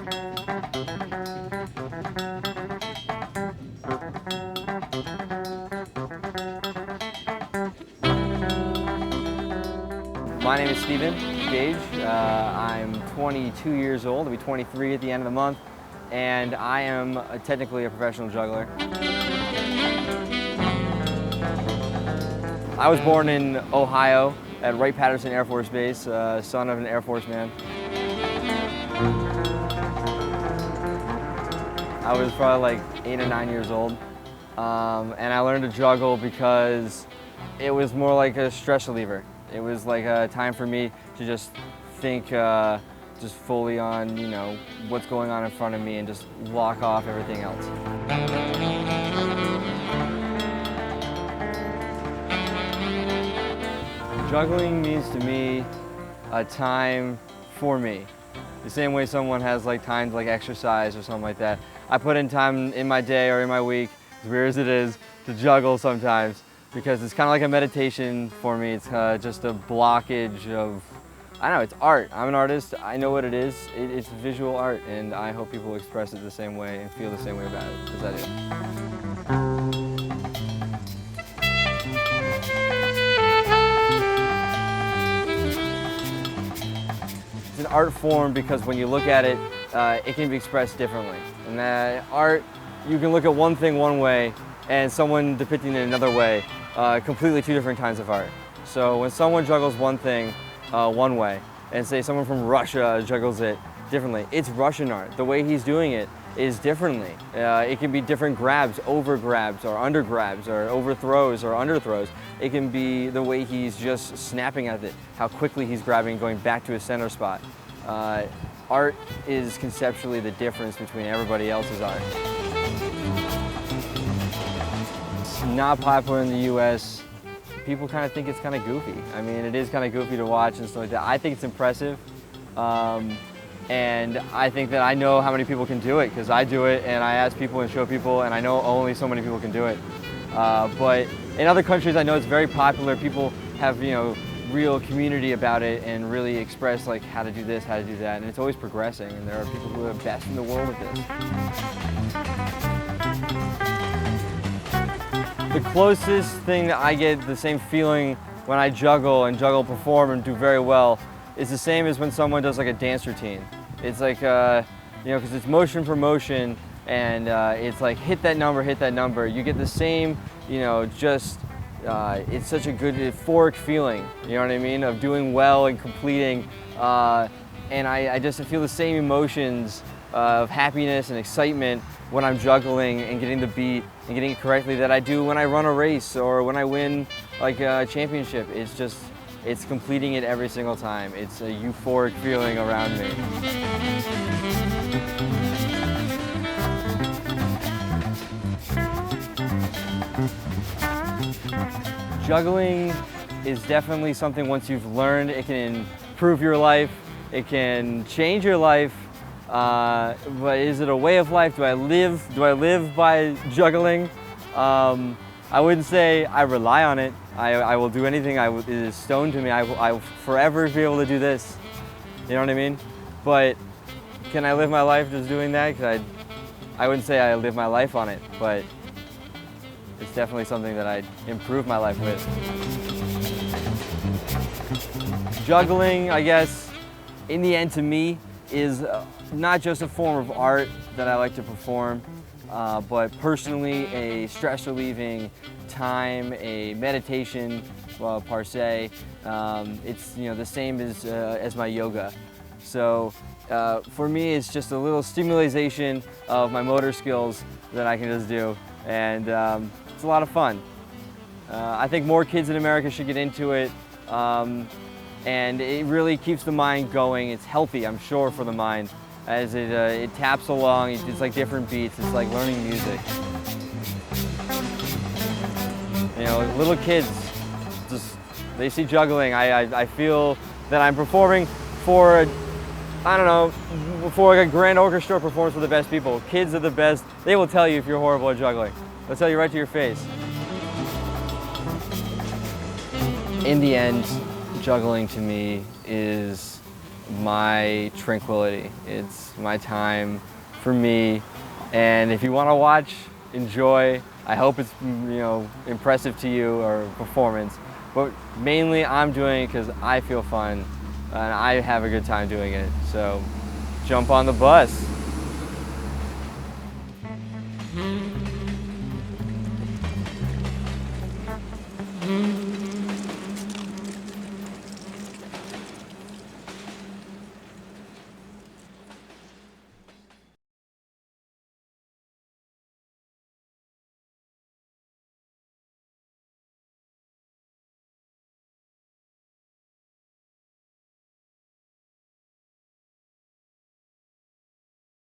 My name is Gage. I'm 22 years old. I'll be 23 at the end of the month, and I am technically a professional juggler. I was born in Ohio at Wright-Patterson Air Force Base, son of an Air Force man. I was probably like 8 or 9 years old, and I learned to juggle because it was more like a stress reliever. It was like a time for me to just think just fully on, what's going on in front of me and just lock off everything else. Juggling means to me a time for me. The same way someone has like time to like exercise or something like that. I put in time in my day or in my week, as weird as it is, to juggle sometimes, because it's kind of like a meditation for me. It's just a blockage of, I don't know, it's art. I'm an artist, I know what it is. It's visual art, and I hope people express it the same way and feel the same way about it as I do. It's an art form because when you look at it, it can be expressed differently. And that art, you can look at one thing one way and someone depicting it another way, completely two different kinds of art. So when someone juggles one thing one way, and say someone from Russia juggles it differently, it's Russian art. The way he's doing it is differently. It can be different grabs, over grabs, or under grabs, or overthrows, or underthrows. It can be the way he's just snapping at it, how quickly he's grabbing, going back to his center spot. Art is conceptually the difference between everybody else's art. It's not popular in the US. People kind of think it's kind of goofy. I mean, it is kind of goofy to watch and stuff like that. I think it's impressive. And I think that I know how many people can do it because I do it and I ask people and show people, and I know only so many people can do it. But in other countries, I know it's very popular. People have, real community about it and really express like how to do this, how to do that, and it's always progressing, and there are people who are best in the world at this. The closest thing that I get the same feeling when I juggle and perform and do very well is the same as when someone does like a dance routine. It's like, because it's motion for motion, and it's like hit that number. You get the same, it's such a good euphoric feeling, you know what I mean, of doing well and completing. And I just feel the same emotions of happiness and excitement when I'm juggling and getting the beat and getting it correctly that I do when I run a race or when I win like a championship. It's completing it every single time. It's a euphoric feeling around me. Juggling is definitely something, once you've learned, it can improve your life, it can change your life, but is it a way of life? Do I live by juggling? I wouldn't say I rely on it. I will do anything it is stone to me. I will forever be able to do this, you know what I mean? But can I live my life just doing that? Because I wouldn't say I live my life on it, but it's definitely something that I'd improve my life with. Juggling, I guess, in the end to me, is not just a form of art that I like to perform, but personally a stress relieving time, a meditation per se. It's the same as my yoga. So for me, it's just a little stimulation of my motor skills that I can just do, and it's a lot of fun. I think more kids in America should get into it, and it really keeps the mind going. It's healthy, I'm sure, for the mind, as it taps along. It's like different beats. It's like learning music. Little kids, they see juggling. I feel that I'm performing for, for like a grand orchestra performance for the best people. Kids are the best. They will tell you if you're horrible at juggling. They'll tell you right to your face. In the end, juggling to me is my tranquility. It's my time for me. And if you want to watch, enjoy. I hope it's, you know, impressive to you or performance. But mainly I'm doing it because I feel fun and I have a good time doing it. So jump on the bus.